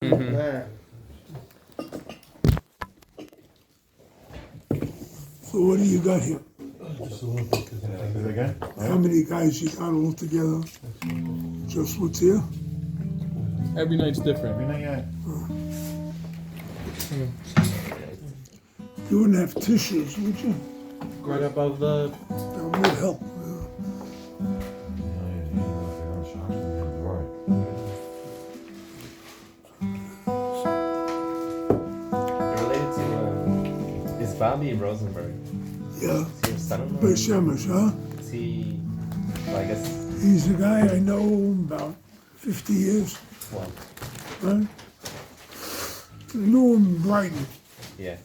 Yeah. So what do you got here? Again? How many guys you got all together? Just what's here? Every night's different. Every night, yeah. You wouldn't have tissues, would you? Right above the. That would help. You're related to is Bobby Rosenberg? Yeah. Is he a son-in-law? But Shemesh, huh? Is he? Well, I guess. He's a guy I know about 50 years, Well, right? I knew him in Brighton yeah.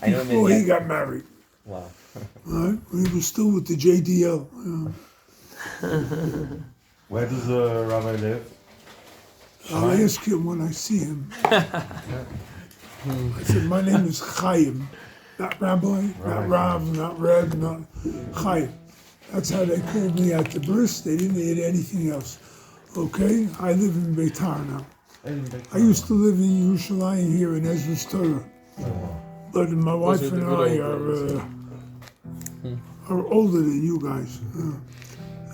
I know him. before he Yeah. got married, Wow. right? When he was still with the JDL. Yeah. Where does the rabbi live? I'll ask him when I see him. I said, my name is Chaim, not Rabbi, not Rav, not Reb, not Chaim. That's how they called me at the birth. They didn't add anything else. Okay? I live in Beitar now. I used to live in Yerushalayim here in Ezra's Torah. But my wife are the and good I old are older than you guys.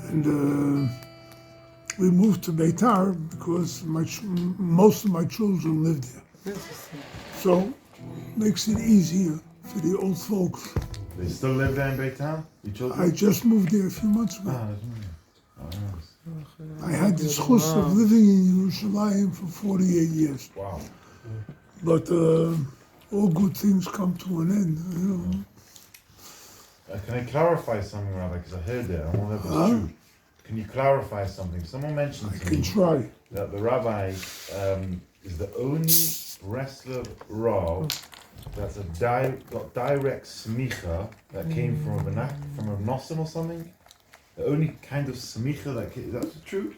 And we moved to Beitar because most of my children lived there. So makes it easier for the old folks. They still live there in Beitar? Your children? I just moved there a few months ago. Ah, that's right. I had the chus of living in Yerushalayim for 48 years. Wow. But all good things come to an end, you know. Can I clarify something, Rabbi? Because I heard that. I wonder if it's true. Can you clarify something? Someone mentioned I to can me try. that the rabbi is the only Breslov Rav that's got direct smicha that came from a Nosim or something. The only kind of smicha that came, that's true?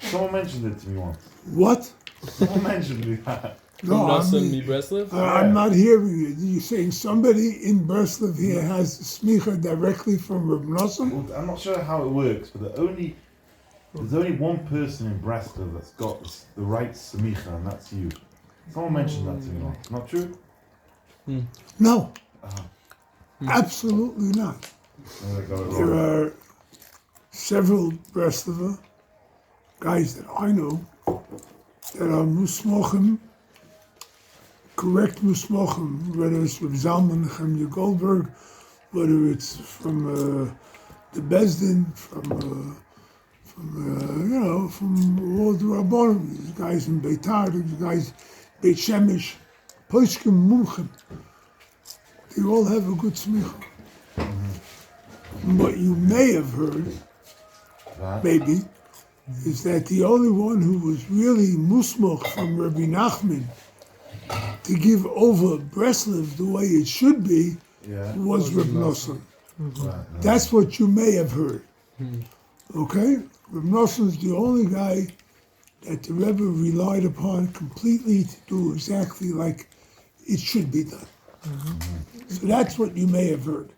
Someone mentioned it to me once. What? Someone mentioned me that. No, Nassim mi Breslov? I'm not hearing it. You're saying somebody in Breslov here has the smicha directly from Reb Nosson? Well, I'm not sure how it works, but there's only one person in Breslov that's got the right smicha, and that's you. Someone mentioned that to me once. Not true? No. Absolutely not. Maybe I got it There wrong. are several Breslover guys that I know that are musmochim, correct musmochim, whether it's from Zalman Nechemya Goldberg, whether it's from the Bezdin, from all the Rabbanim, these guys in Beitar, these guys Beit Shemesh, Poishkim Mumchim. They all have a good smicha. What you may have heard, maybe, is that the only one who was really musmoch from Rabbi Nachman to give over Breslov the way it should be was Reb Nosson. That's what you may have heard. Okay? Reb Nosson is the only guy that the Rebbe relied upon completely to do exactly like it should be done. So that's what you may have heard.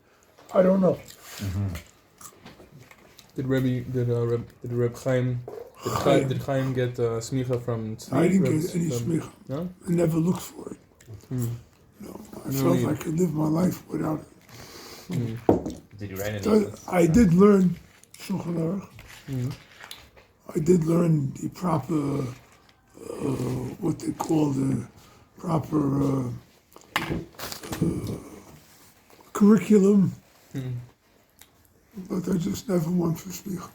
I don't know. Did Reb Chaim did Chaim get smicha from Tzvi? I didn't get any smicha. No? I never looked for it. No, I felt I could live my life without it. Did you write any? So I did learn Shulchan Aruch. I did learn the proper, what they call the proper curriculum, but I just never went for smicha.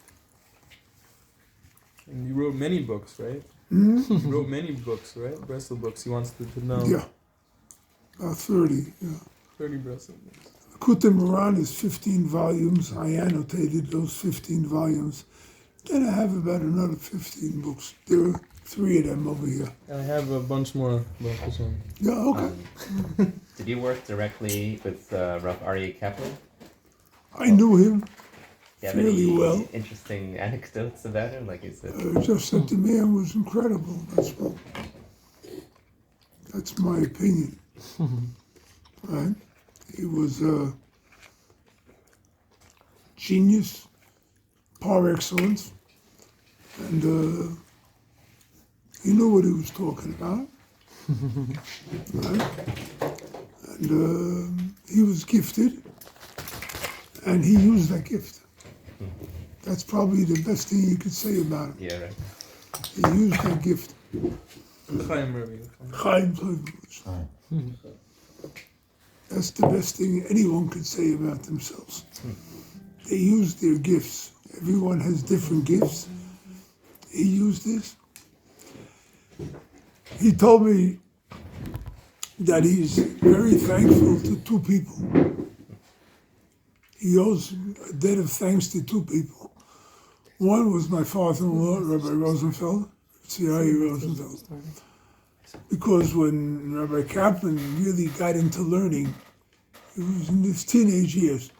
And you wrote many books, right? You wrote many books, right? Breslov books. He wants to know. Yeah, about 30, yeah. 30 Breslov books. Kutim Moran is 15 volumes. I annotated those 15 volumes. Then I have about another 15 books. There are 3 of them over here. And I have a bunch more about this one. Yeah, okay. Did you work directly with Rav Aryeh Kaplan? I knew him Do you have fairly any well. interesting anecdotes about him? Like you said. Just that the man was incredible. That's my opinion. Right? He was a genius, par excellence, and He knew what he was talking about. Right? And he was gifted, and he used that gift. That's probably the best thing you could say about him. Yeah, right. He used that gift. Chaim, Rabbi. Chaim. Chaim. That's the best thing anyone could say about themselves. They used their gifts. Everyone has different gifts. He used this. He told me that he's very thankful to two people. He owes a debt of thanks to two people. One was my father-in-law, Rabbi Rosenfeld, C.I.E. Rosenfeld. Because when Rabbi Kaplan really got into learning, he was in his teenage years.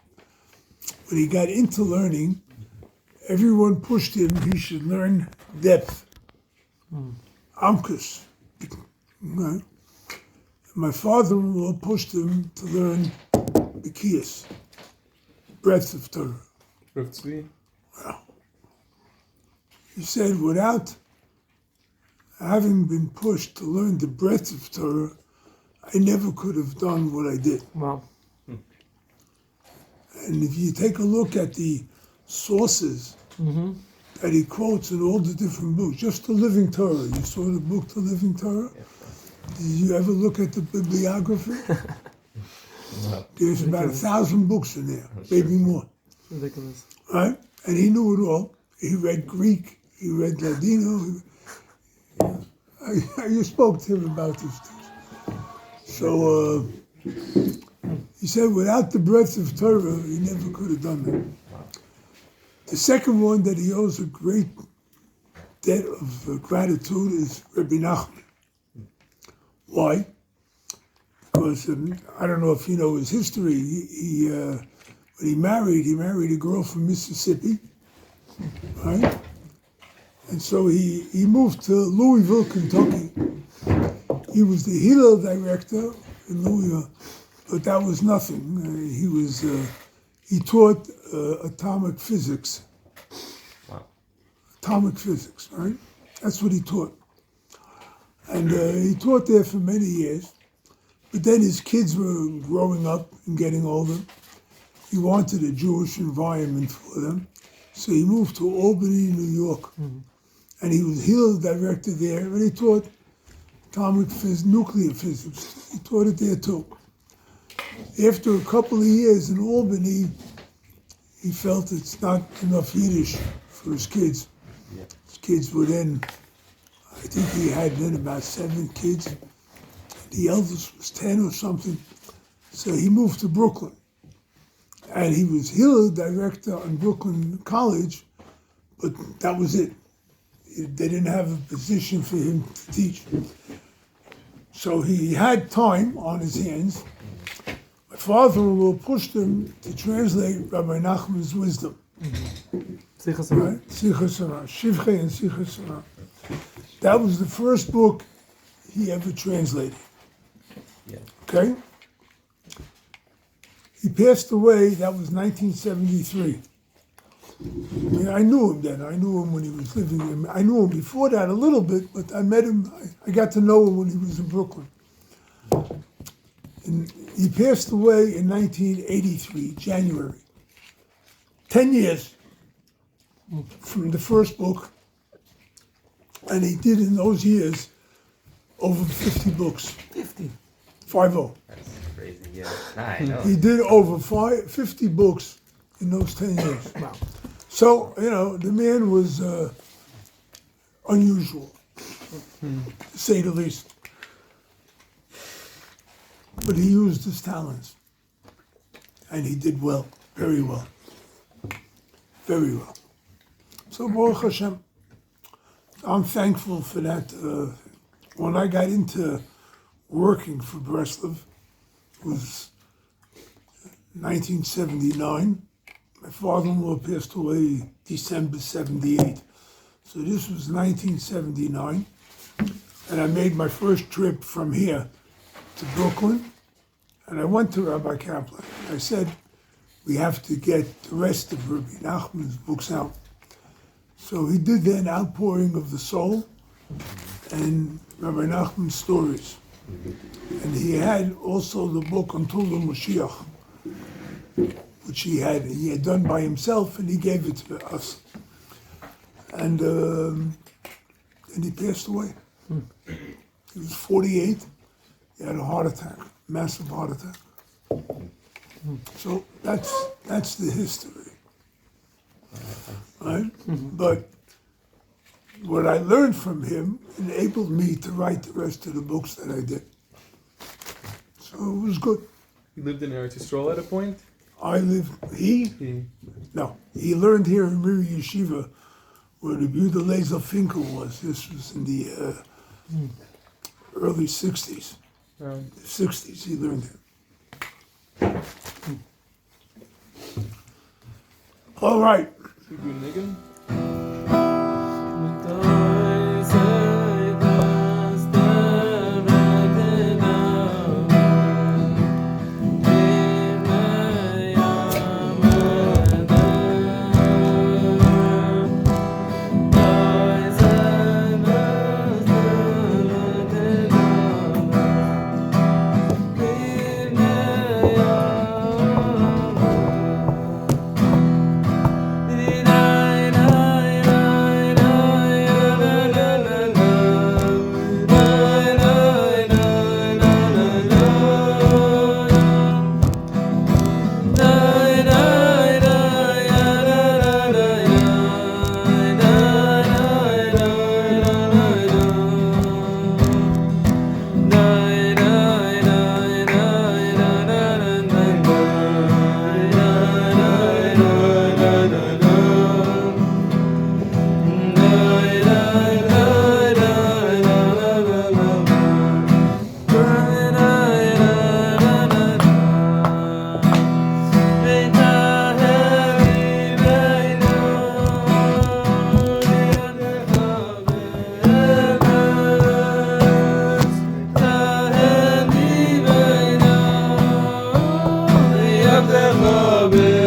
When he got into learning, everyone pushed him, he should learn depth. Amkus. Right? My father-in-law pushed him to learn Bikiyas, breadth of Torah. Rav Tzvi. He said, without having been pushed to learn the breadth of Torah, I never could have done what I did. Wow. And if you take a look at the sources that he quotes in all the different books, just the Living Torah, you saw the book, The Living Torah? Did you ever look at the bibliography? No. There's about 1,000 books in there, maybe more. Ridiculous. Right? And he knew it all. He read Greek, he read Ladino. You spoke to him about these things. So he said without the breadth of Torah, he never could have done that. The second one that he owes a great debt of gratitude is Rabbi Nachman. Why? Because I don't know if you know his history. When he married a girl from Mississippi, right? And so he moved to Louisville, Kentucky. He was the Hillel director in Louisville, but that was nothing. He taught atomic physics. Wow. Atomic physics, right? That's what he taught. And he taught there for many years. But then his kids were growing up and getting older. He wanted a Jewish environment for them. So he moved to Albany, New York. And he was Hillel director there, and he taught atomic physics, nuclear physics. He taught it there too. After a couple of years in Albany, he felt it's not enough Yiddish for his kids. His kids were then, I think he had then about 7 kids. The eldest was 10 or something. So he moved to Brooklyn. And he was Hillel director on Brooklyn College, but that was it. They didn't have a position for him to teach. So he had time on his hands. My father-in-law pushed him to translate Rabbi Nachman's wisdom. Right? Sicha Sarah, Shivche and Sicha Sarah. That was the first book he ever translated. Yeah. Okay? He passed away, that was 1973. I mean, I knew him then. I knew him when he was living. I knew him before that a little bit, but I met him. I got to know him when he was in Brooklyn. And he passed away in 1983, January. 10 years from the first book, and he did in those years over 50 books. 50. 50. That's crazy. Yeah. I know. He did over 50 books in those 10 years. Wow. So, the man was unusual, to say the least. But he used his talents. And he did well, very well. Very well. So, Baruch Hashem, I'm thankful for that. When I got into working for Breslov, it was 1979. My father-in-law passed away December 78. So this was 1979. And I made my first trip from here to Brooklyn. And I went to Rabbi Kaplan. I said, we have to get the rest of Rabbi Nachman's books out. So he did an outpouring of the soul. and Rabbi Nachman's stories. And he had also the book Until the Mashiach, which he had done by himself, and he gave it to us. And he passed away. He was 48. He had a heart attack, massive heart attack. So that's the history, right? But what I learned from him enabled me to write the rest of the books that I did. So it was good. He lived in Eretz Yisrael at a point? He learned here in Miri Yeshiva, where the Yehuda Lezer Finkel was. This was in the early 60s. The 60s he learned it. All right. Should we do Niggin? Love you,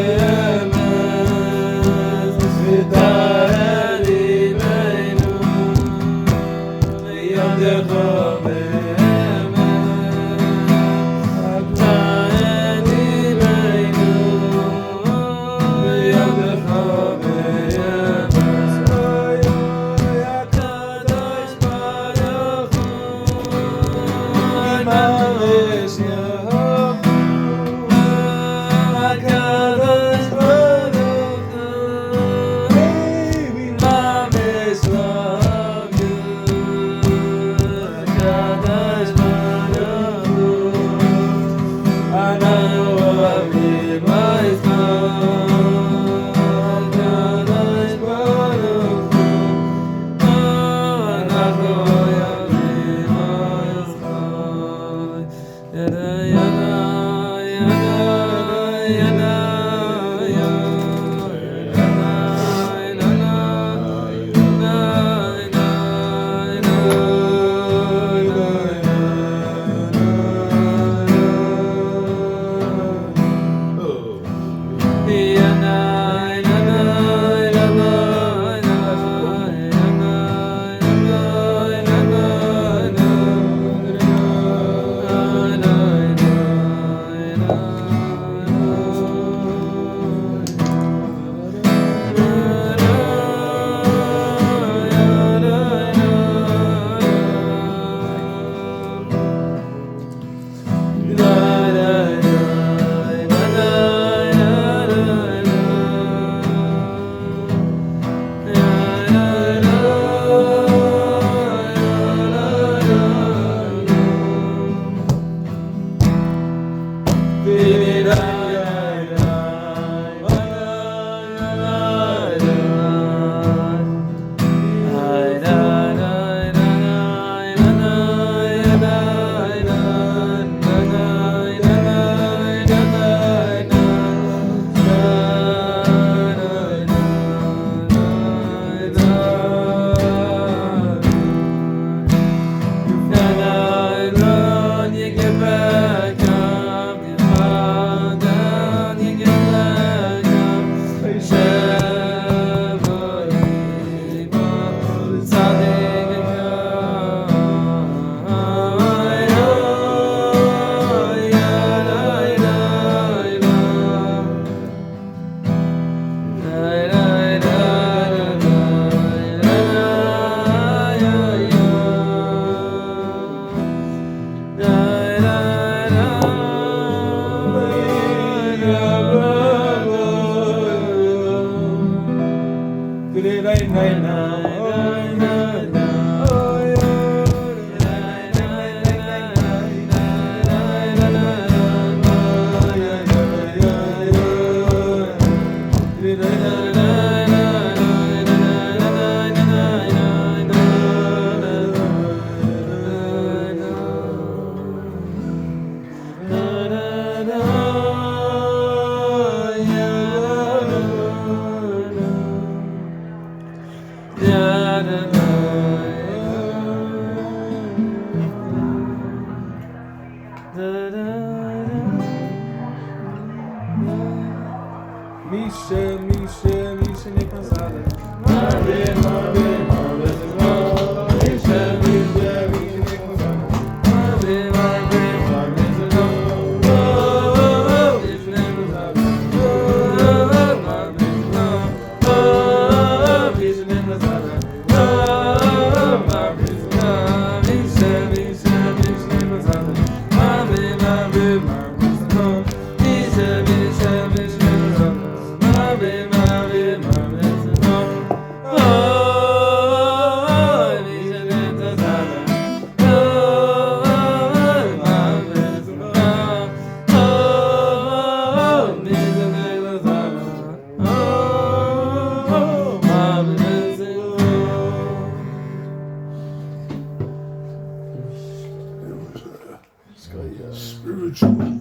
Spiritual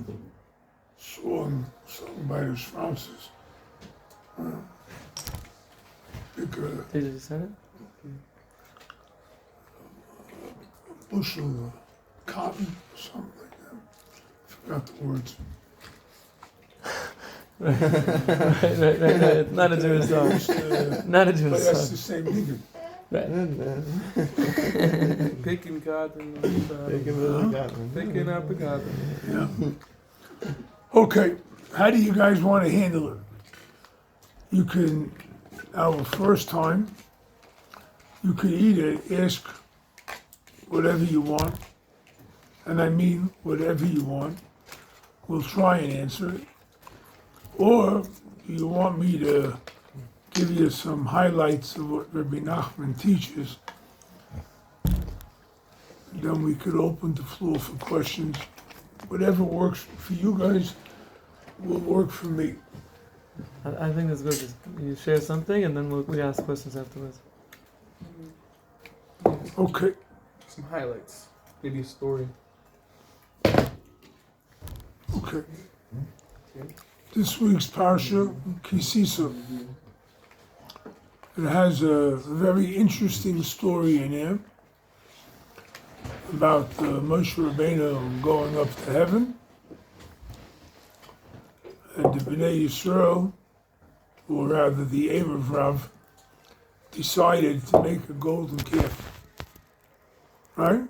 song sung by the spouses. Like Did you send a bushel of cotton, something like that. Forgot the words. it? Right. Not a Jewish song. Not a But Jewish that's the song. same nigga. Picking cotton. Picking up a cotton. Yeah. Okay, how do you guys want to handle it? You can, our first time, you can either ask whatever you want, and I mean whatever you want. We'll try and answer it. Or you want me to give you some highlights of what Rabbi Nachman teaches. Then we could open the floor for questions. Whatever works for you guys will work for me. I think that's good. Just you share something and then we ask questions afterwards. Okay. Some highlights. Maybe a story. Okay. This week's parsha, Kisisa. It has a very interesting story in there about Moshe Rabbeinu going up to heaven, and the Bnei Yisrael, or rather the Erev Rav, decided to make a golden calf. Right?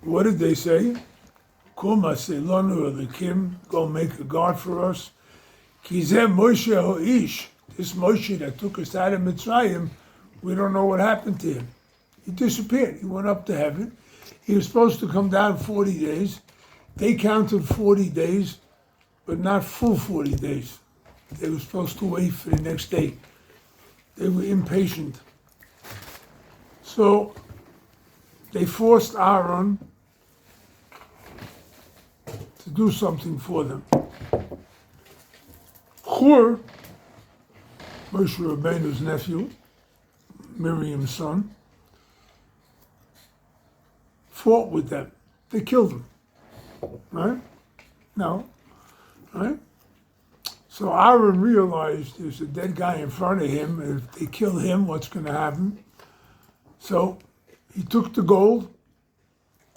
What did they say? Kum Aselanu Elikim, go make a god for us. Kizeh Moshe Ho'ish, this Moshe that took us out of Mitzrayim, we don't know what happened to him. He disappeared. He went up to heaven. He was supposed to come down 40 days. They counted 40 days, but not full 40 days. They were supposed to wait for the next day. They were impatient. So they forced Aaron to do something for them. Hur, Moshe Rabbeinu's nephew, Miriam's son, fought with them. They killed him. Right? No. Right? So Aaron realized there's a dead guy in front of him, and if they kill him, what's going to happen? So he took the gold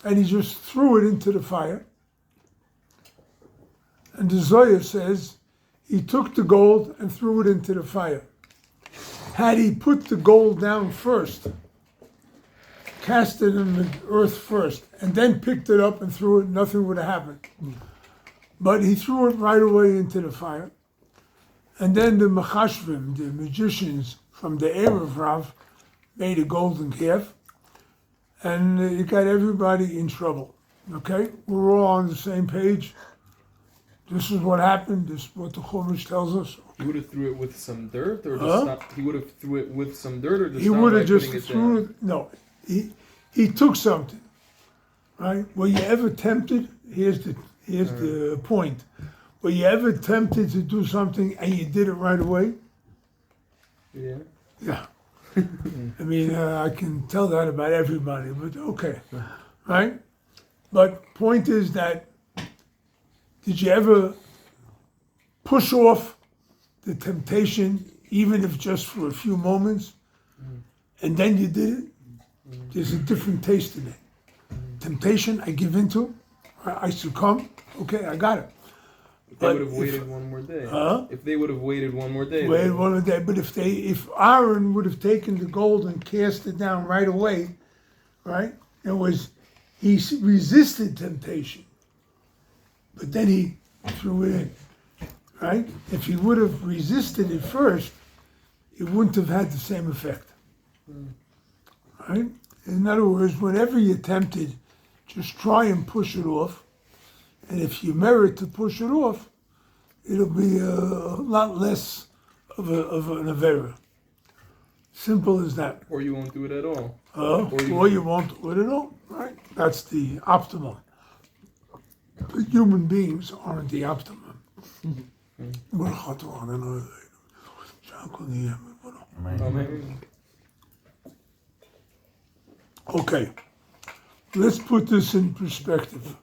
and he just threw it into the fire. And the Zohar says he took the gold and threw it into the fire. Had he put the gold down first, cast it in the earth first, and then picked it up and threw it, nothing would have happened. But he threw it right away into the fire. And then the Mechashvim, the magicians from the Erev Rav, made a golden calf, and it got everybody in trouble. Okay? We're all on the same page. This is what happened. This is what the Chumash tells us. He would have threw it with some dirt, or just stopped. He would have threw it with some dirt, or just He would have just putting it threw down? it. No, he took something. Right? Were you ever tempted? Here's the point. Were you ever tempted to do something and you did it right away? Yeah. Yeah. I mean, I can tell that about everybody, but okay. Right? But point is that, did you ever push off the temptation, even if just for a few moments, and then you did it? There's a different taste in it. Temptation, I give into, I succumb, okay, I got it. they would have waited one more day. If they would have waited one more day. Wait one more day. But if Aaron would have taken the gold and cast it down right away, right? He resisted temptation, but then he threw it in, right? If he would have resisted it first, it wouldn't have had the same effect, right? In other words, whenever you're tempted, just try and push it off, and if you merit to push it off, it'll be a lot less of an avera. Simple as that. Or you won't do it at all. Or you won't do it at all, right? That's the optimum. But human beings aren't the optimum. Amen. Okay, let's put this in perspective.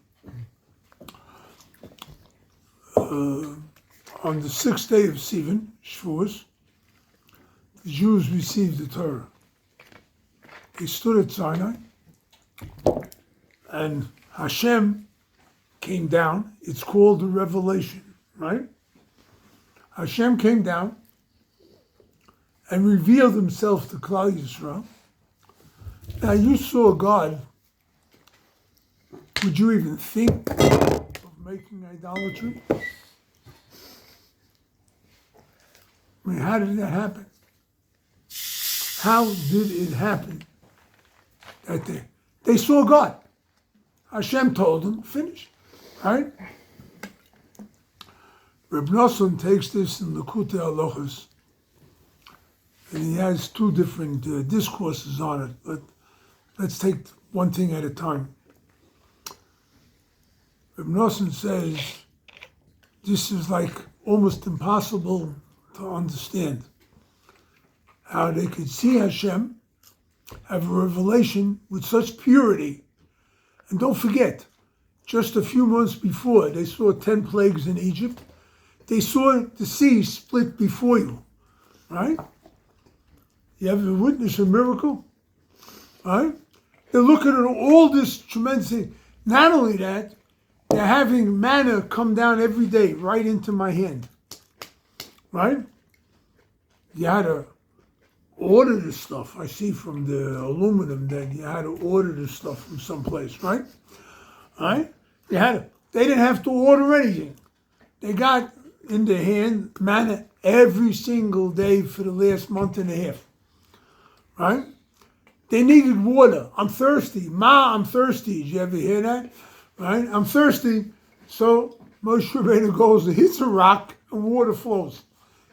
On the 6th day of Sivan, Shavuos, the Jews received the Torah. They stood at Sinai, and Hashem came down. It's called the revelation, right? Hashem came down and revealed himself to Klal Yisrael. Now you saw God. Would you even think of making idolatry? I mean, how did that happen? How did it happen that they saw God? Hashem told them, finish, right? Reb Nosson takes this in the Likutei Halachos, and he has two different discourses on it, but let's take one thing at a time. Reb Nosson says this is like almost impossible to understand. How they could see Hashem, have a revelation with such purity. And don't forget, just a few months before, they saw 10 plagues in Egypt. They saw the sea split before you, right? You ever witnessed a miracle, right? They're looking at all this tremendous thing. Not only that, they're having manna come down every day right into my hand, right? You had to order the stuff. I see from the aluminum that you had to order the stuff from someplace, right? Right? They didn't have to order anything. They got in their hand manna every single day for the last month and a half, right? They needed water. I'm thirsty. Ma, I'm thirsty. Did you ever hear that? Right? I'm thirsty. So Moshe Rabbeinu goes and hits a rock and water flows.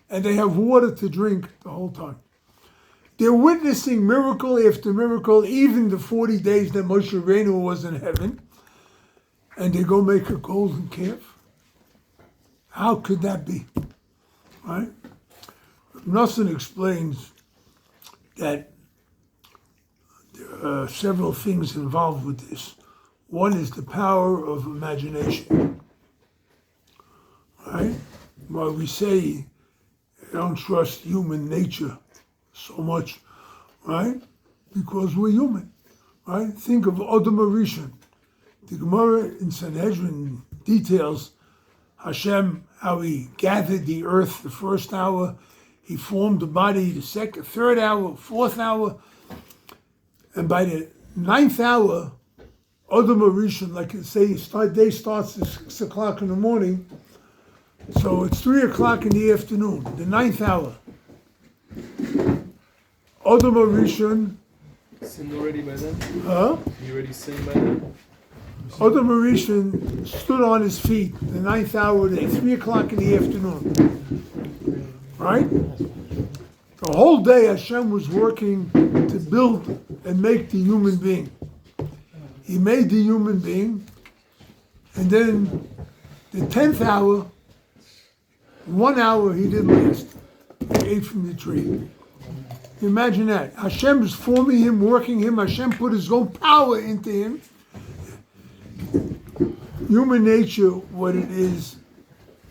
And they have water to drink the whole time. They're witnessing miracle after miracle, even the 40 days that Moshe Rabbeinu was in heaven. And they go make a golden calf. How could that be? Right? Nosson explains that there are several things involved with this. One is the power of imagination. Right? While we say don't trust human nature so much, right? Because we're human, right? Think of Adam Rishon. The Gemara in Sanhedrin details Hashem, how he gathered the earth the first hour, he formed the body the second, third hour, fourth hour, and by the 9th hour, Adam Rishon, like I say, day starts at 6 o'clock in the morning, so it's 3 o'clock in the afternoon, the 9th hour. Adam Rishon. Sinned already by then? Huh? You already sinned by then? Adam Rishon stood on his feet the 9th hour, at 3 o'clock in the afternoon. Right? The whole day Hashem was working to build and make the human being. He made the human being, and then the 10th hour, 1 hour he didn't last. He ate from the tree. Imagine that. Hashem is forming him, working him. Hashem put his own power into him. Human nature, what it is,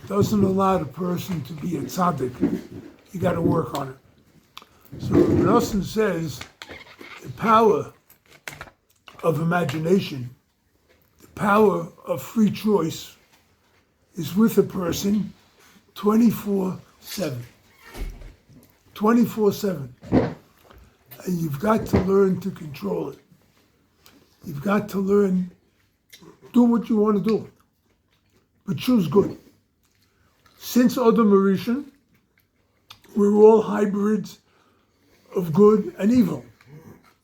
doesn't allow the person to be a tzaddik. You got to work on it. So Nosson says the power of imagination, the power of free choice is with a person 24/7. 24/7. And you've got to learn to control it. You've got to learn, do what you want to do, but choose good. Since Adam Rishon, we're all hybrids of good and evil.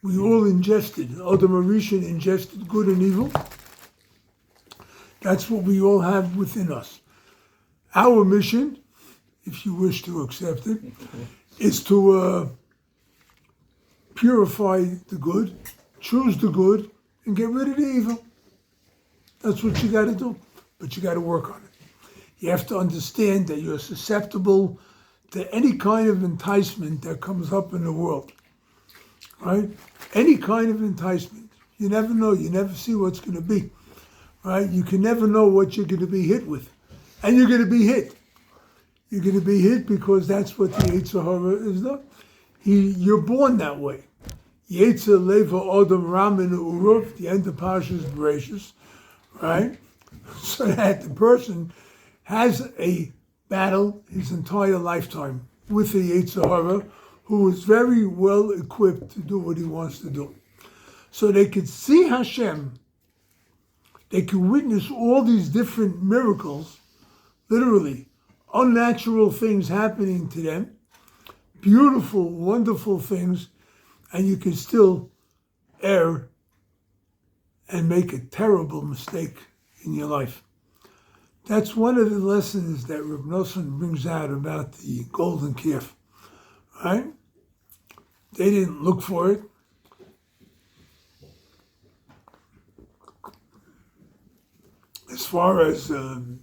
We all ingested. Adam Rishon ingested good and evil. That's what we all have within us. Our mission, if you wish to accept it, is to purify the good, choose the good, and get rid of the evil. That's what you got to do, but you got to work on it. You have to understand that you're susceptible to any kind of enticement that comes up in the world, right? Any kind of enticement. You never know. You never see what's going to be, right? You can never know what you're going to be hit with, and you're going to be hit. You're going to be hit because that's what the Yetzer Hara is. You're born that way. Yetzer Leva Adam Ramin Uruf, the end of Parshas Bereshis, right? So that the person has a battle his entire lifetime with the Yetzer Hara, who is very well equipped to do what he wants to do. So they could see Hashem, they could witness all these different miracles, literally, unnatural things happening to them, beautiful, wonderful things, and you can still err and make a terrible mistake in your life. That's one of the lessons that Reb Nosson brings out about the golden calf, right? They didn't look for it. As far as the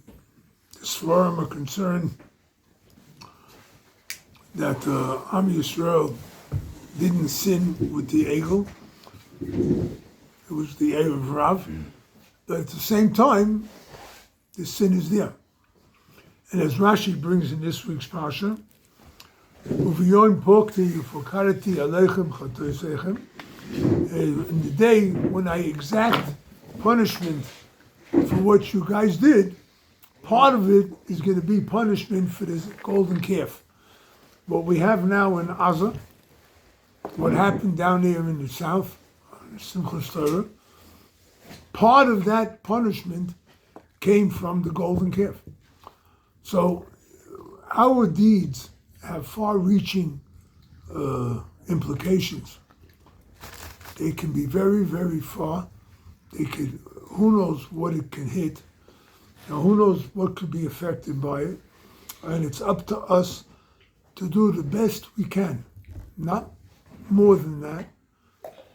Svarim are concerned, that Am Yisrael didn't sin with the Egel. It was the Erev Rav. But at the same time, the sin is there. And as Rashi brings in this week's Parsha, Uviyon pokti ufokarati aleichem chatoisechem. In the day when I exact punishment for what you guys did, part of it is going to be punishment for this golden calf. What we have now in Gaza, what happened down there in the south, Simchas Torah, part of that punishment came from the golden calf. So our deeds have far-reaching implications. They can be very, very far. They could, who knows what it can hit. Now, who knows what could be affected by it. And it's up to us to do the best we can. Not more than that,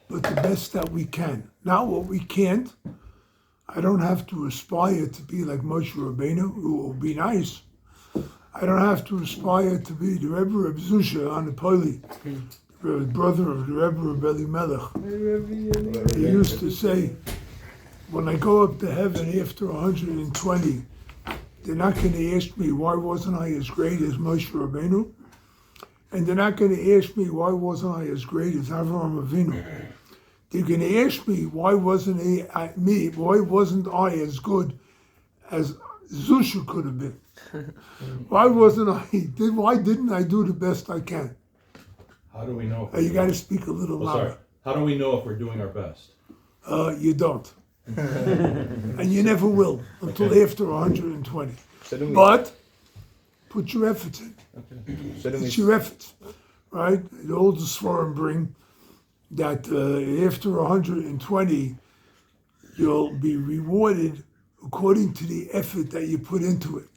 but the best that we can. Not what we can't. I don't have to aspire to be like Moshe Rabbeinu, who will be nice. I don't have to aspire to be the Rebbe Reb Zusha on the Poli, the brother of the Rebbe Reb Elimelech. He used to say, when I go up to heaven after 120, they're not going to ask me why wasn't I as great as Moshe Rabbeinu, and they're not going to ask me why wasn't I as great as Avraham Avinu. They're going to ask me why wasn't I as good as Zusha could have been. Why didn't I do the best I can? How do we know? You got to speak a little louder. Sorry. How do we know if we're doing our best? You don't. And you never will until after 120. But put your efforts in. It's your efforts, right? The oldest Svarim bring that after 120, you'll be rewarded according to the effort that you put into it.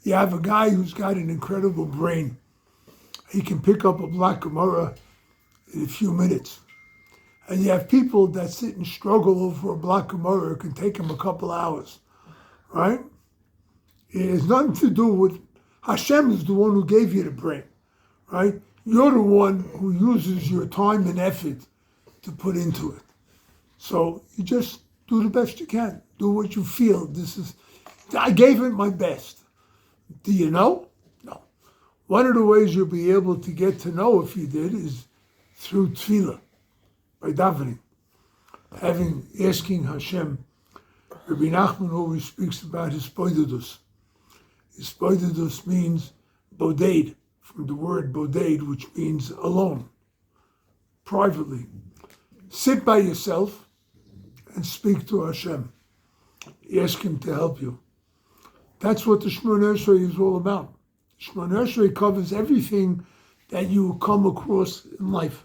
You have a guy who's got an incredible brain. He can pick up a block of Gemara in a few minutes. And you have people that sit and struggle over a block of Gemara. It can take them a couple hours, right? It has nothing to do with, Hashem is the one who gave you the brain, right? You're the one who uses your time and effort to put into it. So you just do the best you can. Do what you feel. I gave it my best. Do you know? No. One of the ways you'll be able to get to know if you did is through tefillah, by davening. Asking Hashem. Rabbi Nachman always speaks about his poidudus. Hispoidus means boded, from the word boded, which means alone, privately. Sit by yourself and speak to Hashem. Ask Him to help you. That's what the Shmoneh Esrei is all about. Shmoneh Esrei covers everything that you come across in life.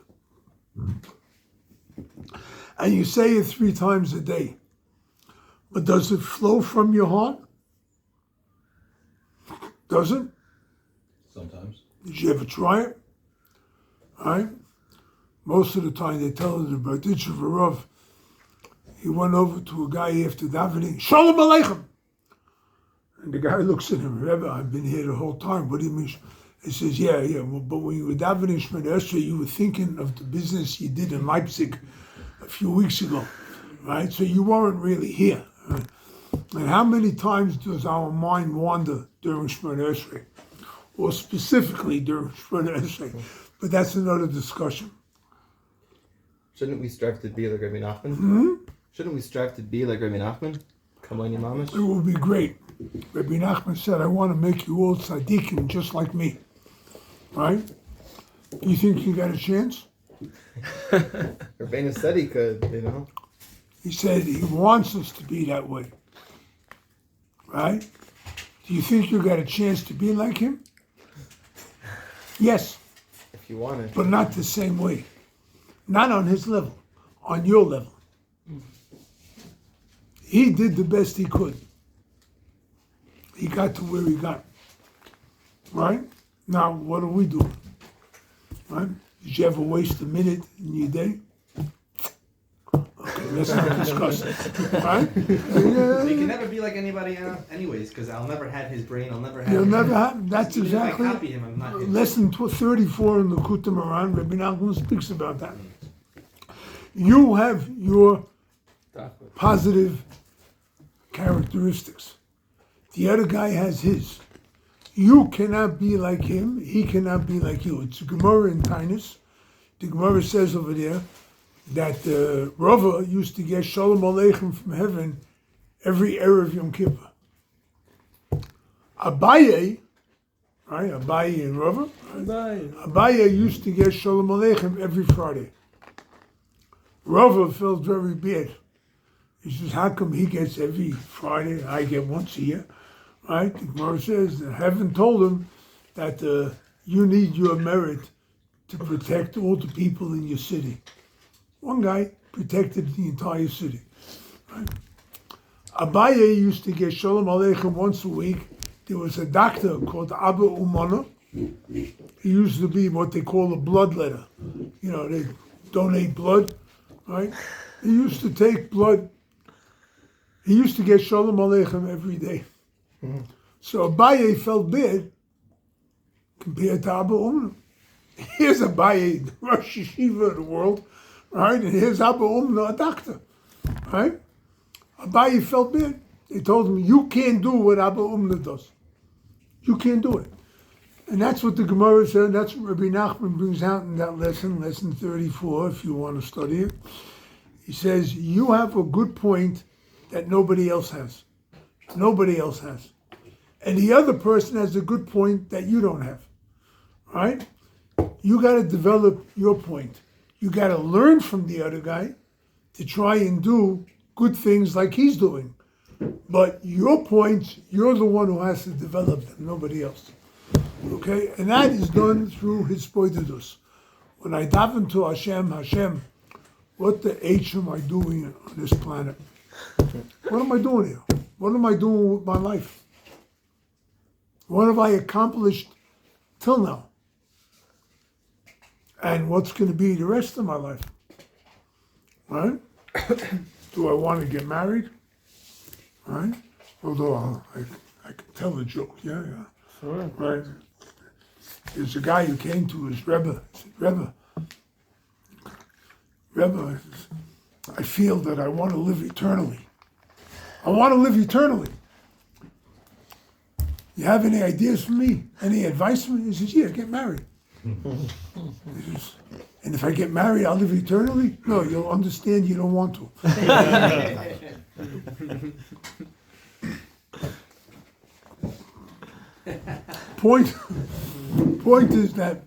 And you say it 3 times a day. But does it flow from your heart? Does it? Sometimes. Did you ever try it? All right? Most of the time they tell us about Rav. He went over to a guy after davening, Shalom Aleichem. And the guy looks at him, Rebbe, I've been here the whole time. What do you mean? He says, yeah, well, but when you were davening Shmoneh Esrei, you were thinking of the business you did in Leipzig a few weeks ago, right? So you weren't really here. Right? And how many times does our mind wander during Shmoneh Esrei? Or specifically during Shmoneh Esrei? But that's another discussion. Shouldn't we strive to be like Rabbi Nachman? Mm-hmm. Shouldn't we strive to be like Rabbi Nachman? Kamani Mamish? It would be great. Rabbi Nachman said, I want to make you all tzaddikim just like me. Right? You think you got a chance? Rabbeinu said he could, you know? He said he wants us to be that way. Right? Do you think you got a chance to be like him? Yes, If you want it. but not the same way. Not on his level, on your level. He did the best he could. He got to where he got. Right? Now, what are we doing? Right? Did you ever waste a minute in your day? Okay, let's not discuss it. Right? So you can never be like anybody else anyways, because I'll never have his brain, I'll never have You'll him. never have, that's Even exactly if I copy him, I'm not him. Lesson 34 in the Kuta Moran, Rabbi Nachman speaks about that. You have your positive characteristics. The other guy has his. You cannot be like him, he cannot be like you. It's a Gemara in Tainus. The Gemara says over there that Rava used to get Shalom Aleichem from heaven every Erev Yom Kippur. Abaye, right? Abaye and Rava. Abaye used to get Shalom Aleichem every Friday. Rava felt very bad. He says, how come he gets every Friday and I get once a year? Right? The Gemara says that heaven told him that you need your merit to protect all the people in your city. One guy protected the entire city. Right? Abaye used to get Shalom Aleichem once a week. There was a doctor called Abba Umana. He used to be what they call a bloodletter. You know, they donate blood, right? He used to take blood. He used to get Shalom Aleichem every day. So Abaye felt bad compared to Abba Umna. Here's Abaye, the Rosh Yeshiva of the world, right? And here's Abba Umna, a doctor, right? Abaye felt bad. They told him, you can't do what Abba Umna does. You can't do it. And that's what the Gemara said, that's what Rabbi Nachman brings out in that lesson 34, if you want to study it. He says, you have a good point that nobody else has. Nobody else has. And the other person has a good point that you don't have, right? You got to develop your point. You got to learn from the other guy to try and do good things like he's doing. But your points, you're the one who has to develop them, nobody else. Okay? And that is done through his poitedus. When I daven to Hashem, what the H am I doing on this planet? What am I doing here? What am I doing with my life? What have I accomplished till now? And what's going to be the rest of my life? Right? Do I want to get married? Right? Although I can tell a joke, yeah. Sure. Right? There's a guy who came to his Rebbe. He said, Rebbe, I feel that I want to live eternally. I want to live eternally. You have any ideas for me? Any advice for me? He says, yeah, get married. He says, and if I get married, I'll live eternally? No, you'll understand you don't want to. point is that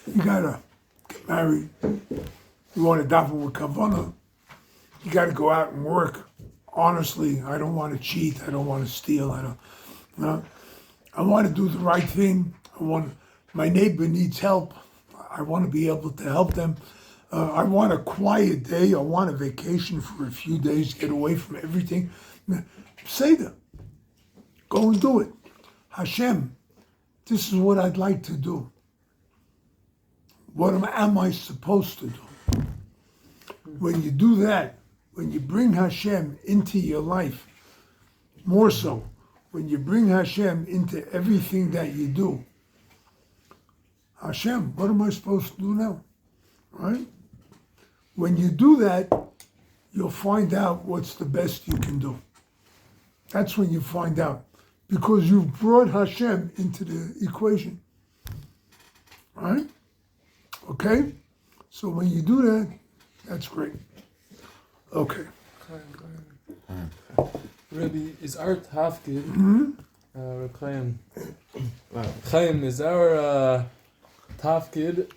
you gotta get married. You want to daven with kavanah. You gotta go out and work honestly. I don't want to cheat. I don't want to steal. I want to do the right thing. My neighbor needs help. I want to be able to help them. I want a quiet day. I want a vacation for a few days, get away from everything. Say that. Go and do it. Hashem, this is what I'd like to do. What am I supposed to do? When you do that, when you bring Hashem into your life, more so, when you bring Hashem into everything that you do, Hashem, what am I supposed to do now? Right? When you do that, you'll find out what's the best you can do. That's when you find out. Because you've brought Hashem into the equation. Right? Okay? So when you do that, that's great. Okay. Rabbi, is our tafkid, Chaim, Chaim, is our tafkid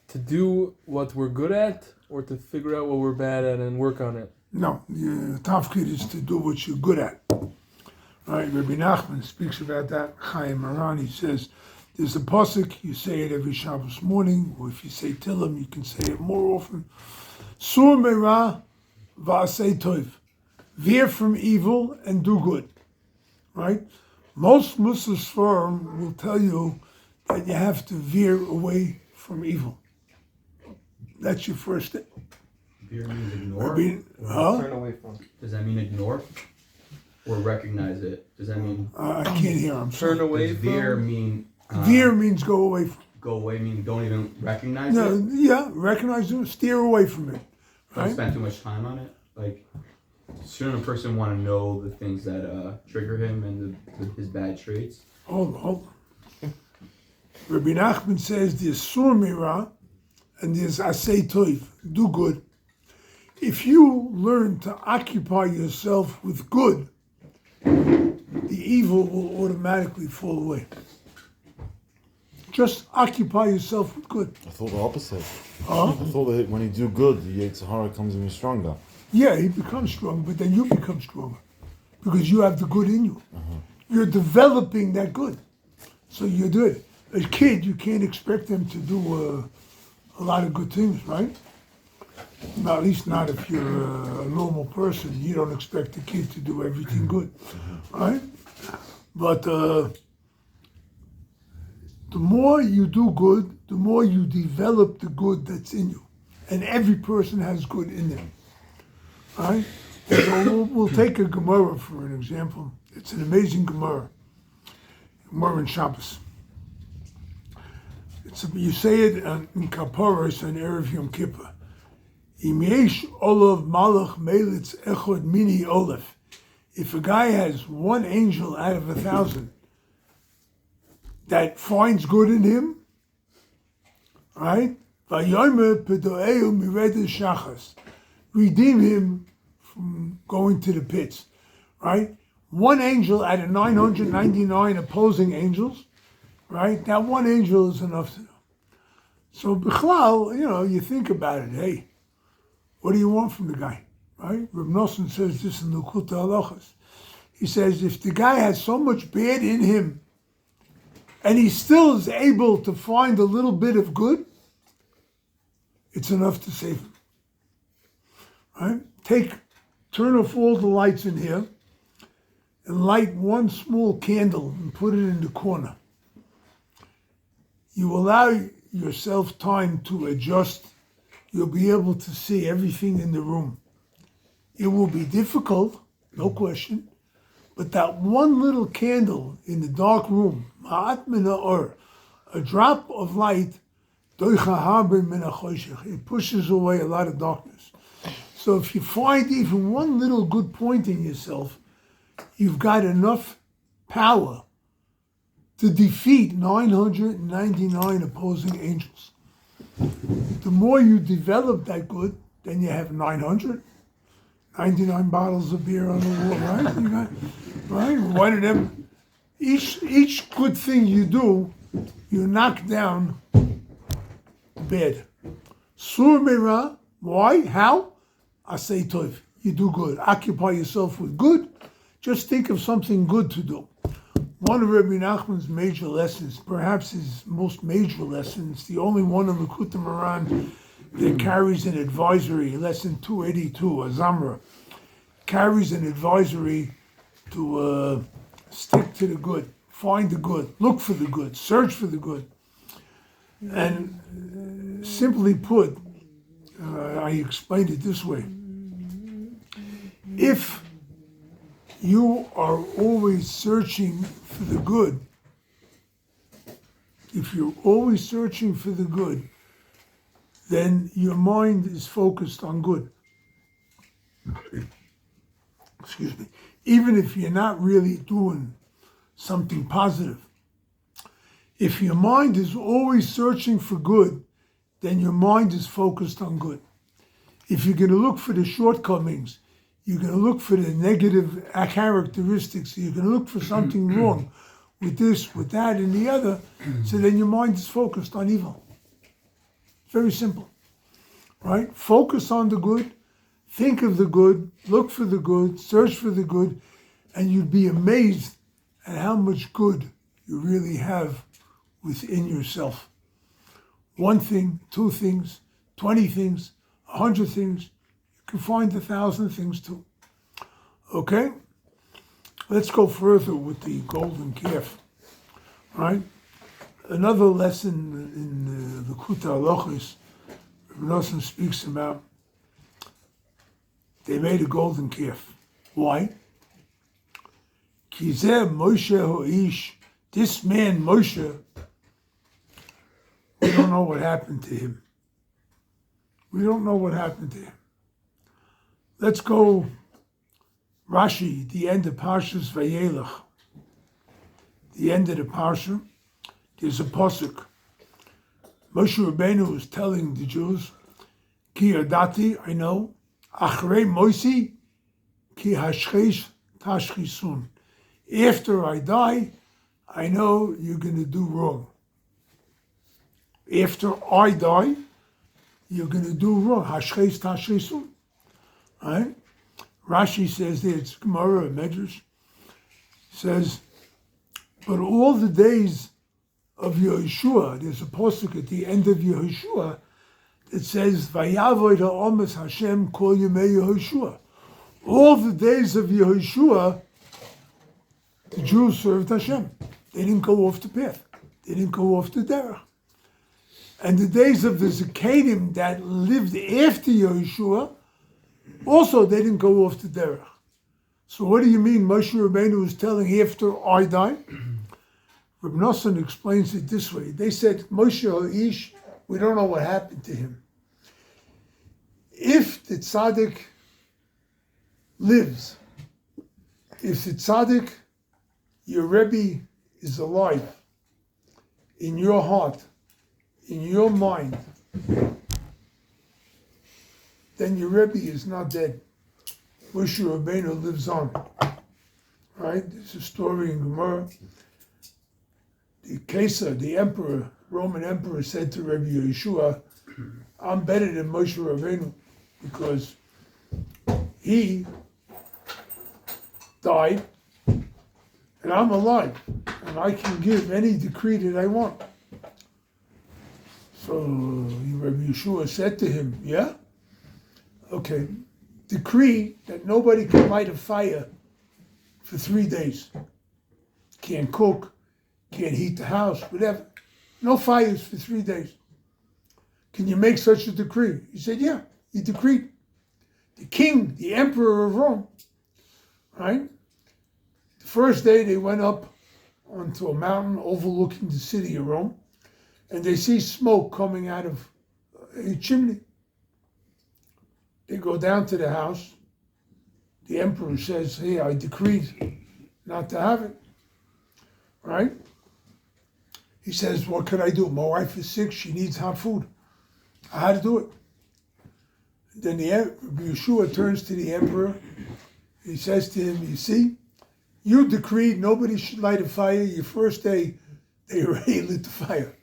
to do what we're good at, or to figure out what we're bad at and work on it? No, the tafkid is to do what you're good at. Right? Rabbi Nachman speaks about that. Chaim Marani says, there's a pasuk, you say it every Shabbos morning, or if you say Tillim, you can say it more often. Sur me'ra va'asei tov. Veer from evil and do good. Right? Most Muslim Sforim will tell you that you have to veer away from evil. That's your first step. Veer means ignore? Turn away from. Does that mean ignore? Or recognize it? Does that mean... I can't hear, I'm sorry. Turn away Does from? veer mean... Veer means go away from. Go away mean don't even recognize No, it? yeah, recognize it, steer away from it. Don't Right? spend too much time on it? Like, shouldn't a person want to know the things that trigger him and his bad traits? Hold on. Rabbi Nachman says there's sur mira and there's asay toiv, do good. If you learn to occupy yourself with good, the evil will automatically fall away. Just occupy yourself with good. I thought the opposite. Huh? I thought that when you do good, the Yetzer Hara comes even stronger. Yeah, he becomes stronger, but then you become stronger because you have the good in you. You're developing that good. So you're good. A kid, you can't expect them to do a lot of good things, right? Well, at least not if you're a normal person. You don't expect a kid to do everything good, right? But the more you do good, the more you develop the good that's in you. And every person has good in them, right? So we'll take a Gemara for an example. It's an amazing Gemara. Gemara in Shabbos. You say it in Kaparos and Erev Yom Kippur. Im yesh olav malach melitz echod mini olav. If a guy has one angel out of 1,000 that finds good in him, right? Vayomer pedoeu miredes shachas. Redeem him from going to the pits, right? One angel out of 999 opposing angels, right? That one angel is enough to know. So, bichlal, you think about it. Hey, what do you want from the guy, right? Reb Nosson says this in the Likutei Halachos. He says, if the guy has so much bad in him, and he still is able to find a little bit of good, it's enough to save him, right? Turn off all the lights in here, and light one small candle and put it in the corner. You allow yourself time to adjust. You'll be able to see everything in the room. It will be difficult, no question, but that one little candle in the dark room, ma'at min ha'or, a drop of light, it pushes away a lot of darkness. So if you find even one little good point in yourself, you've got enough power to defeat 999 opposing angels. The more you develop that good, then you have 999 bottles of beer on the wall, right? You got, right? One of them, Each good thing you do, you knock down bad. Sur Mera, why? How? Asay Tov. You do good. Occupy yourself with good. Just think of something good to do. One of Rabbi Nachman's major lessons, perhaps his most major lesson, it's the only one in Likutei Moharan that carries an advisory, lesson 282, a Zamra, carries an advisory to stick to the good, find the good, look for the good, search for the good. And simply put, I explained it this way. If you are always searching for the good, if you're always searching for the good, then your mind is focused on good. Excuse me. Even if you're not really doing something positive. If your mind is always searching for good, then your mind is focused on good. If you're going to look for the shortcomings, you're going to look for the negative characteristics, you're going to look for something wrong with this, with that, and the other, so then your mind is focused on evil. Very simple, right? Focus on the good, think of the good, look for the good, search for the good, and you'd be amazed at how much good you really have within yourself. One thing, two things, 20 things, 100 things, you can find 1,000 things too. Okay? Let's go further with the golden calf. Right? Another lesson in the Likutei Halachos, Rabbi Nosson speaks about, they made a golden calf. Why? Ki zeh Moshe ho'ish, this man Moshe, we don't know what happened to him. We don't know what happened to him. Let's go Rashi, the end of Parshas Vayelech. The end of the Parsha, there's a pasuk. Moshe Rabbeinu is telling the Jews, Ki yadati, I know, Achrei Moisi, Ki hashchesh tashchisun. After I die, I know you're going to do wrong. After I die, you're going to do wrong. Hashchesh tashchisun. Right? Rashi says there, it's Gemara, Medrash, says, but all the days of Yehoshua, there's a pasuk at the end of Yehoshua that says, Vayavoid ha'omes Hashem kol yemei Yehoshua. All the days of Yehoshua, the Jews served Hashem. They didn't go off the path. They didn't go off the derech. And the days of the Zakanim that lived after Yehoshua, also they didn't go off the derech. So what do you mean Moshe Rabbeinu is telling after I die? Rabbi Nosson explains it this way. They said, Moshe Ho'ish, we don't know what happened to him. If the tzaddik lives, if the tzaddik, your Rebbe, is alive, in your heart, in your mind, then your Rebbe is not dead. Moshe Rabbeinu lives on. Right? There's a story in Gemara. The Caesar, the emperor, Roman emperor, said to Rabbi Yeshua, I'm better than Moshe Rabbeinu because he died and I'm alive and I can give any decree that I want. So Rabbi Yeshua said to him, yeah? Okay, decree that nobody can light a fire for 3 days. Can't cook, can't heat the house, whatever. No fires for 3 days. Can you make such a decree? He said, yeah, he decreed. The king, the emperor of Rome, right? The first day they went up onto a mountain overlooking the city of Rome, and they see smoke coming out of a chimney. They go down to the house. The emperor says, hey, I decreed not to have it, right? He says, what can I do? My wife is sick, she needs hot food. I had to do it. Then Yeshua turns to the emperor. He says to him, you see, You decreed nobody should light a fire. Your first day, they already lit the fire.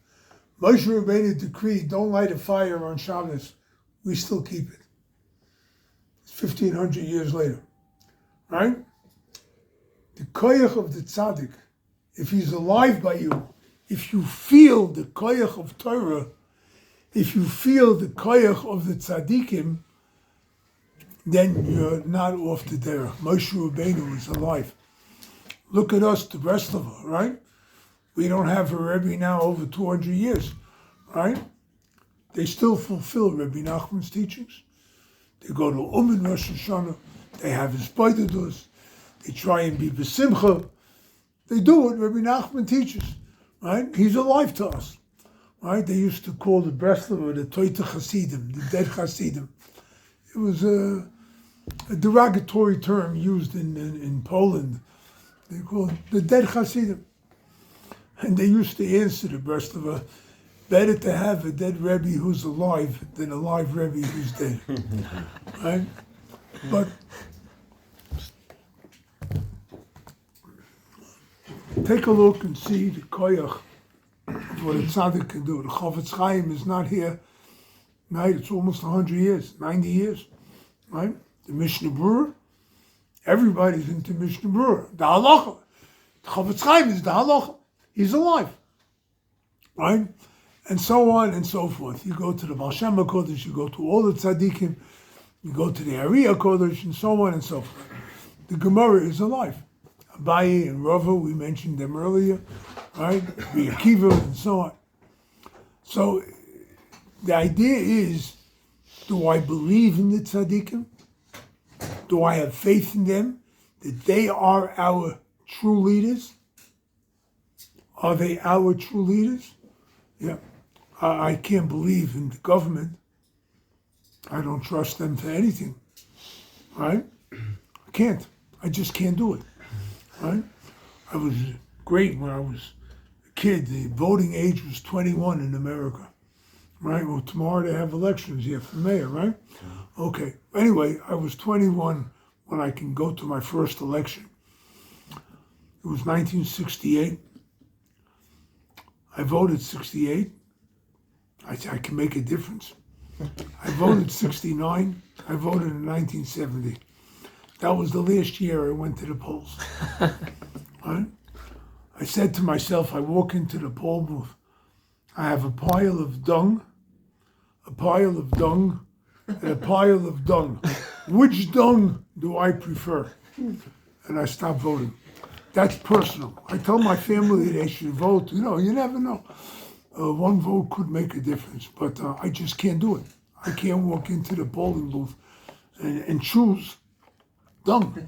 Moshe Rabbeinu decreed, don't light a fire on Shabbos. We still keep it. It's 1,500 years later, right? The koyach of the tzaddik, if he's alive by you, if you feel the koyach of Torah, if you feel the koyach of the tzaddikim, then you're not off the derech. Moshe Rabbeinu is alive. Look at us, the rest of us, right? We don't have a Rebbe now over 200 years, right? They still fulfill Rabbi Nachman's teachings. They go to in Rosh Hashanah. They have his Baidados. They try and be besimcha. They do what Rabbi Nachman teaches, right? He's alive to us, right? They used to call the Breslover the Toita Hasidim, the dead Hasidim. It was a derogatory term used in Poland. They called the dead Hasidim. And they used to answer the Breslover, better to have a dead Rebbe who's alive than a live Rebbe who's dead. Right? But take a look and see the koyach of what a tzaddik can do. The Chofetz Chaim is not here, right? It's almost 100 years, 90 years, right? The Mishnah Berurah, everybody's into Mishnah Berurah. The halacha, the Chofetz Chaim is the halacha. He's alive, right? And so on and so forth. You go to the Baal Shem HaKodesh, you go to all the tzaddikim, you go to the Ari HaKodesh, and so on and so forth. The Gemara is alive. Abaye and Rava, we mentioned them earlier, right? Rabbi Akiva and so on. So the idea is, do I believe in the tzaddikim? Do I have faith in them? That they are our true leaders? Are they our true leaders? Yeah. I can't believe in the government. I don't trust them for anything, right? I can't. I just can't do it, right? I was great when I was a kid. The voting age was 21 in America, right? Well, tomorrow they have elections here for mayor, right? Okay. Anyway, I was 21 when I can go to my first election. It was 1968. I voted 68. I can make a difference. I voted 69. I voted in 1970. That was the last year I went to the polls. Right? I said to myself, I walk into the poll booth. I have a pile of dung, a pile of dung, and a pile of dung. Which dung do I prefer? And I stopped voting. That's personal. I tell my family they should vote. You know, you never know. One vote could make a difference, but I just can't do it. I can't walk into the polling booth and choose dung.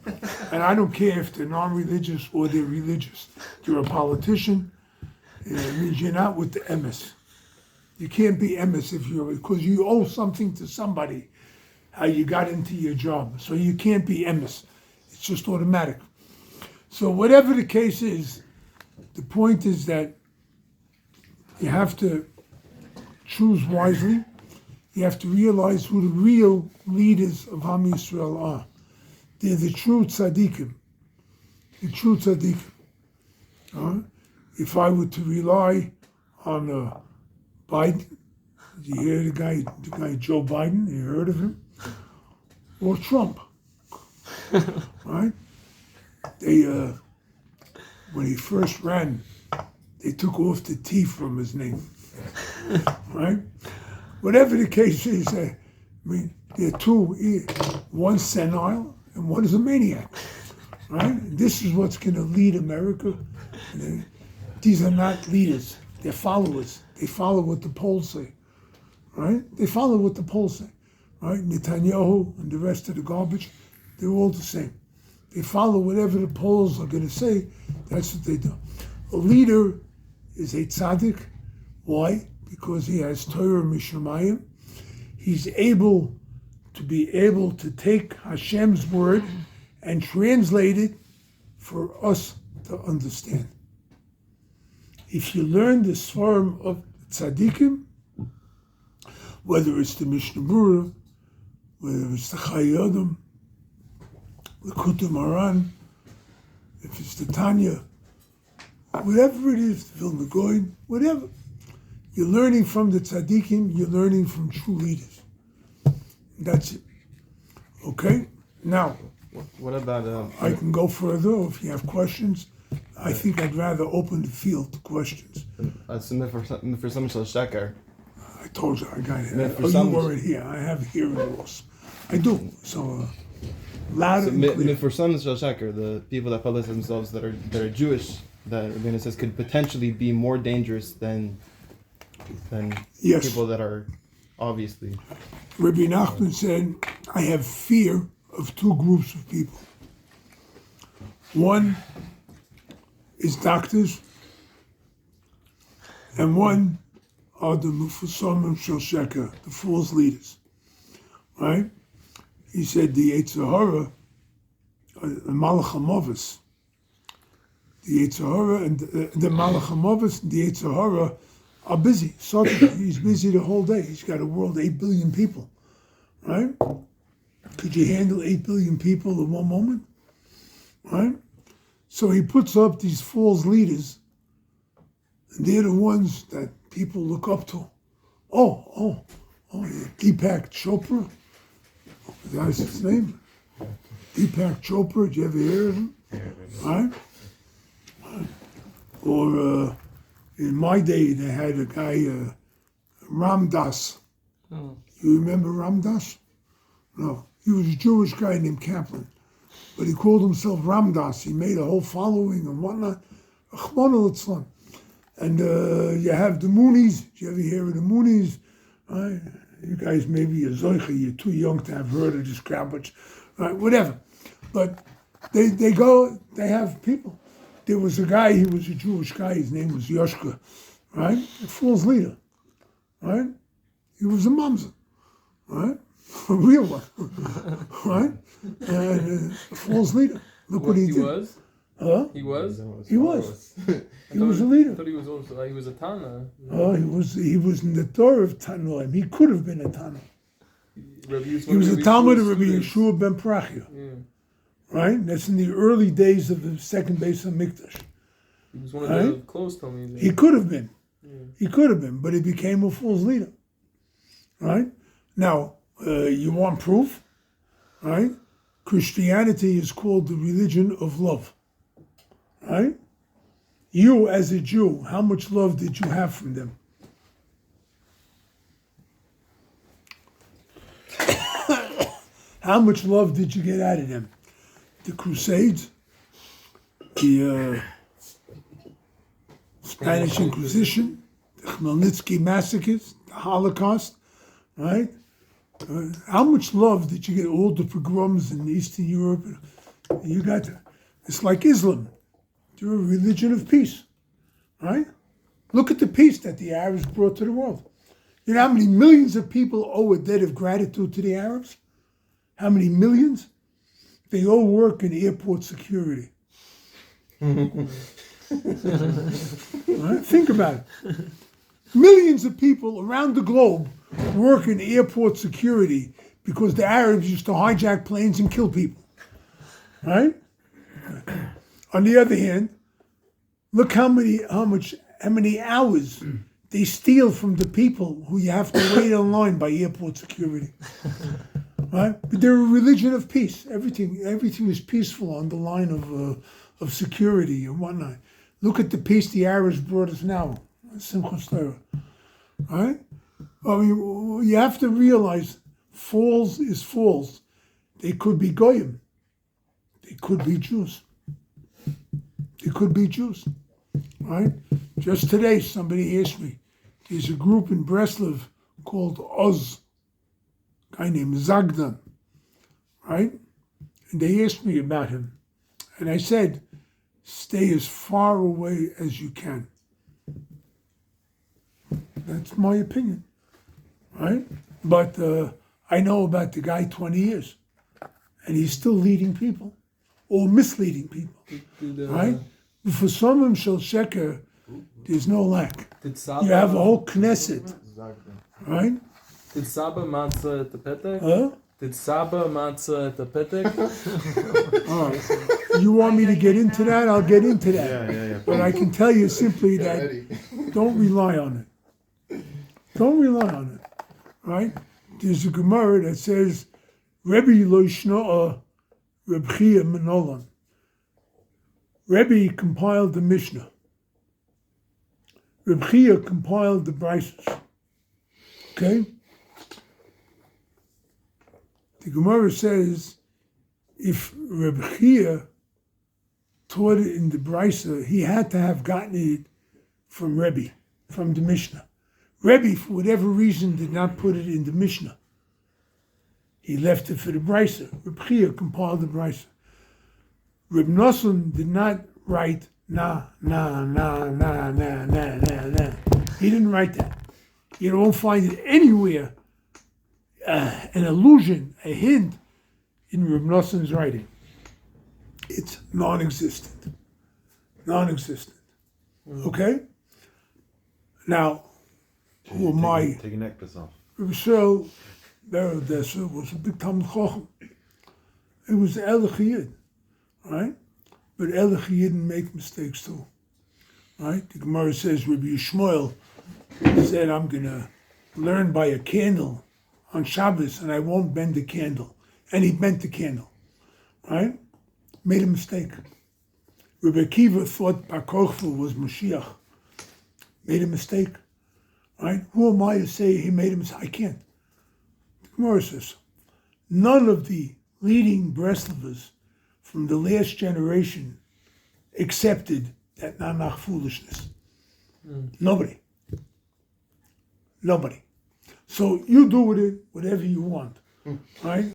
And I don't care if they're non-religious or they're religious. You're a politician. It means you're not with the MS. You can't be MS because you owe something to somebody, how you got into your job. So you can't be MS. It's just automatic. So whatever the case is, the point is that you have to choose wisely. You have to realize who the real leaders of Am Yisrael are. They're the true tzaddikim. The true tzaddikim. If I were to rely on Biden, did you hear the guy Joe Biden? You heard of him? Or Trump, right? They, when he first ran, they took off the T from his name, right? Whatever the case is, I mean, they're two, one's senile and one is a maniac, right? This is what's going to lead America. These are not leaders, they're followers. They follow what the polls say, right? They follow what the polls say, right? Netanyahu and the rest of the garbage, they're all the same. They follow whatever the polls are going to say, that's what they do. A leader is a tzaddik. Why? Because he has Torah Mishamayim. He's able to take Hashem's word and translate it for us to understand. If you learn the Sfarim of tzaddikim, whether it's the Mishnah Berurah, whether it's the Chayei Adam, the Kutum Aran, if it's the Tanya, whatever it is, Vilna Goyen, whatever. You're learning from the tzaddikim, you're learning from true leaders. That's it. Okay? Now, What about I can go further, or if you have questions. I think I'd rather open the field to questions. for some shel sheker? I told you I got it. Yeah, for Oh, you some- weren't here. I have hearing loss. I do. So, loud So, and clear. for some shel sheker, the people that publish themselves that are Jewish, that Rabbeinu says could potentially be more dangerous than Yes. people that are obviously. Rabbi Nachman said, I have fear of two groups of people. One is doctors, and one are the Mufusomim Shel Sheker, the false leaders. Right? He said the Yetzer Hara, the Malach HaMovis, the Yetzer Hara and the Malach HaMovis and the Yetzer Hara are busy. So he's busy the whole day. He's got a world, 8 billion people. Right? Could you handle 8 billion people in one moment? Right? So he puts up these false leaders, and they're the ones that people look up to. Oh, yeah. Deepak Chopra. That's his name. Deepak Chopra, did you ever hear of him? Right? Or in my day, they had a guy, Ram Dass. Oh. You remember Ram Dass? No. He was a Jewish guy named Kaplan. But he called himself Ram Dass. He made a whole following and whatnot. Rahman al-Islam. And you have the Moonies. Did you ever hear of the Moonies? Right? You guys maybe are Zoicha. You're too young to have heard of this crap, but right, whatever. But they have people. There was a guy, he was a Jewish guy, his name was Yoshka, right? A false leader, right? He was a mamzer, right? A real one, right? And a false leader. Look what he did. Was? Huh? He was? He was. He was a leader. I thought he was also, he was a Tana. Oh, he was in the Torah of Tanoim. He could have been a Tana. He was a Talmud of Rabbi Yeshua ben Parachia. Yeah. Right? That's in the early days of the second base of Mikdash. He was one of the Right? close Talmudim. He could have been. Yeah. He could have been, but he became a false leader. Right? Now, you want proof? Right? Christianity is called the religion of love. Right? You, as a Jew, how much love did you have from them? How much love did you get out of them? The Crusades, the Spanish Inquisition, the Khmelnytsky massacres, the Holocaust, right? How much love did you get? All the pogroms in Eastern Europe, you got. It's like Islam. They're a religion of peace, right? Look at the peace that the Arabs brought to the world. You know how many millions of people owe a debt of gratitude to the Arabs? How many millions? They all work in airport security. Right? Think about it. Millions of people around the globe work in airport security because the Arabs used to hijack planes and kill people. Right? On the other hand, look how many hours they steal from the people who you have to wait in line by airport security. Right? But they're a religion of peace. Everything is peaceful on the line of security and whatnot. Look at the peace the Arabs brought us now. Simchas Torah. Right? I mean, you have to realize false is false. They could be Goyim. They could be Jews. They could be Jews. Right? Just today, somebody asked me, there's a group in Breslov called Oz, a guy named Zagdan, right? And they asked me about him. And I said, stay as far away as you can. That's my opinion, right? But I know about the guy 20 years, and he's still leading people, or misleading people, right? For some Shel Sheker, there's no lack. Did Saba, You have a whole Knesset, right? Did Saba matzah at the Petek? Huh? Did Saba matzah at the pitik? All right. You want me to get into that? I'll get into that. Yeah. But I can tell you simply that don't rely on it. Don't rely on it. Right? There's a Gemara that says, Rabbi lo yishno'a Reb Chia Menolan. Rabbi compiled the Mishnah. Reb Chia compiled the Brises. Okay? The Gemara says, if Reb Chia taught it in the Brisa, he had to have gotten it from Rabbi, from the Mishnah. Rabbi, for whatever reason, did not put it in the Mishnah. He left it for the Brisa. Reb Chia compiled the Brisa. Reb Nosson did not write na. He didn't write that. You won't find it anywhere, an allusion, a hint in Reb Nosson's writing. It's non-existent. Non-existent. Okay? Now, who am I? Take your necklace off. Reb Shel Berodessa was a big Talmud Chacham. It was Elech Yid, right? But Elech Yidden make mistakes too, right? The Gemara says Rabbi Yishmael said, I'm going to learn by a candle on Shabbos and I won't bend the candle. And he bent the candle, right? Made a mistake. Rabbi Akiva thought Bar Kokhba was Mashiach. Made a mistake, right? Who am I to say he made a mistake? I can't. The Gemara says, none of the leading Breslovers from the last generation accepted that Nanach foolishness. Nobody. So you do with it whatever you want, right?